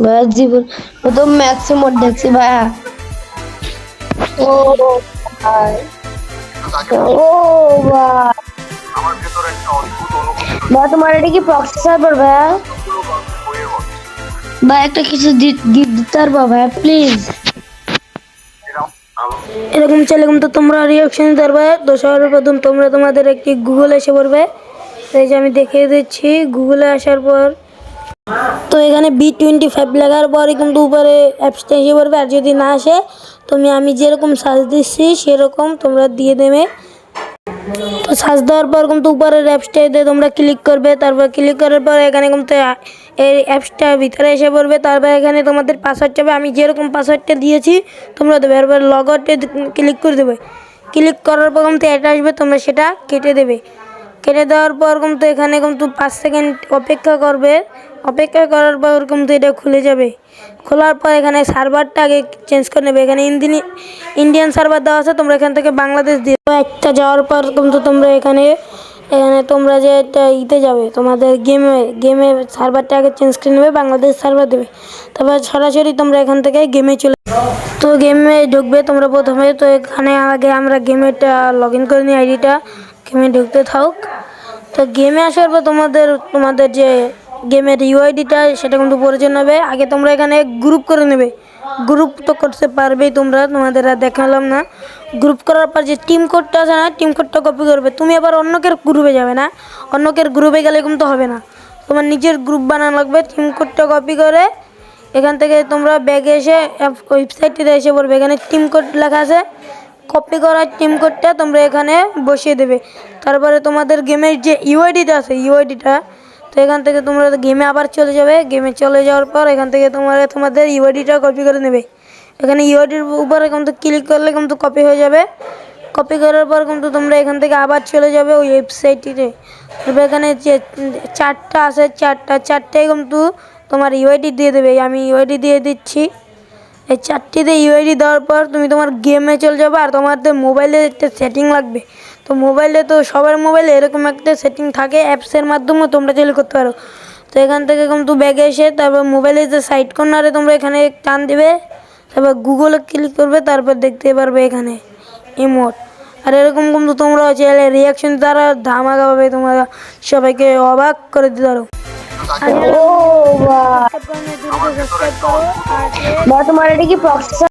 ভাইয়া জীবন প্রথম ম্যাক্সিমাম দেখছি ভাইয়া। ও ভাই, ও ভাই, ভাইয়া তোমার এটা কি প্রক্সি সার্ভার ভাইয়া? ভাই একটা কিছু গিফট দিতে পারবা ভাইয়া প্লিজ? এরকম চাইলে তো তোমরা রিয়াকশন দেবে। তো সর্বপ্রথম তোমরা তোমাদের একটি গুগল এসে পড়বে। এই যে আমি দেখিয়ে দিচ্ছি, গুগলে আসার পর তো এখানে B25 লেখার পরে কিন্তু উপরে অ্যাপসটা এসে পড়বে। আর যদি না আসে তুমি আমি যেরকম সার্চ দিচ্ছি সেরকম তোমরা দিয়ে দেবে। তো সার্চ দেওয়ার পর কিন্তু উপরের অ্যাপসটাতে তোমরা ক্লিক করবে। তারপর ক্লিক করার পর এখানে কিন্তু এই অ্যাপসটা ভিতরে এসে পড়বে। তারপর এখানে তোমাদের পাসওয়ার্ড চাবে, আমি যেরকম পাসওয়ার্ডটা দিয়েছি তোমরা দেবে। এরপর লগ আউটে ক্লিক করে দেবে। ক্লিক করার পর কিন্তু এটা আসবে, তোমরা সেটা কেটে দেবে। কেটে দেওয়ার পর কিন্তু এখানে কিন্তু 5 সেকেন্ড অপেক্ষা করবে। অপেক্ষা করার পর কিন্তু এটা খুলে যাবে। খোলার পর এখানে সার্ভারটা আগে চেঞ্জ করে নেবে। এখানে ইন্ডিয়ান সার্ভার দেওয়া আছে, তোমরা এখান থেকে বাংলাদেশ দিয়ে একটা যাওয়ার পর কিন্তু তোমরা এখানে তোমরা যে ইতে যাবে তোমাদের গেমে সার্ভারটা আগে চেঞ্জ করে নেবে, বাংলাদেশ সার্ভার দেবে। তারপর সরাসরি তোমরা এখান থেকে গেমে চলে তো গেমে ঢুকবে তোমরা প্রথমে। তো এখানে আগে আমরা গেমেটা লগ ইন করে নিই, আইডিটা গেমে ঢুকতে থাক। তো গেমে আসার পর তোমাদের যে গেমের ইউআইডিটা সেটা কিন্তু প্রয়োজন হবে। আগে তোমরা এখানে গ্রুপ করে নেবে। গ্রুপ তো করতে পারবেই তোমরা, তোমাদের আর দেখালাম না। গ্রুপ করার পর যে টিম কোডটা আছে না, টিম কোডটা কপি করবে। তুমি আবার অন্যকের গ্রুপে যাবে না, অন্যকের গ্রুপে গেলে কিন্তু হবে না, তোমার নিজের গ্রুপ বানানো লাগবে। টিম কোডটা কপি করে এখান থেকে তোমরা ব্যাগে এসে ওয়েবসাইটটিতে এসে পড়বে। এখানে টিম কোড লেখা আছে, কপি করা টিম কোডটা তোমরা এখানে বসিয়ে দেবে। তারপরে তোমাদের গেমের যে ইউআইডিটা আছে ইউআইডিটা, তো এখান থেকে তোমরা গেমে আবার চলে যাবে। গেমে চলে যাওয়ার পর এখান থেকে তোমাদের ইউআইডিটা কপি করে নেবে। এখানে ইউআইডির উপরে কিন্তু ক্লিক করলে কিন্তু কপি হয়ে যাবে। কপি করার পর কিন্তু তোমরা এখান থেকে আবার চলে যাবে ওই ওয়েবসাইটটিতে। তারপর এখানে যে চারটা আছে চারটায় কিন্তু তোমার ইউআইডি দিয়ে দেবে। আমি ইউআইডি দিয়ে দিচ্ছি। এই চারটিতে ইউআইডি দেওয়ার পর তুমি তোমার গেমে চলে যাবে। আর তোমাদের মোবাইলে একটা সেটিং লাগবে। তো মোবাইলে তো সবার মোবাইলে এরকম একটা সেটিং থাকে, অ্যাপসের মাধ্যমেও তোমরা চাইলে করতে পারো। তো এখান থেকে কিন্তু ব্যাগে এসে তারপর মোবাইলের যে সাইড কর্নারে তোমরা এখানে টান দেবে। তারপর গুগলে ক্লিক করবে, তারপর দেখতে পারবে এখানে ইমোট। আর এরকম কিন্তু তোমরা চাইলে রিয়াকশন দ্বারা ধামাকা পাবে, তোমরা সবাইকে অবাক করে দিতে পারো। ও ভাই, সাবস্ক্রাইব করো। ভাই তোমার এটা কি প্রক্সি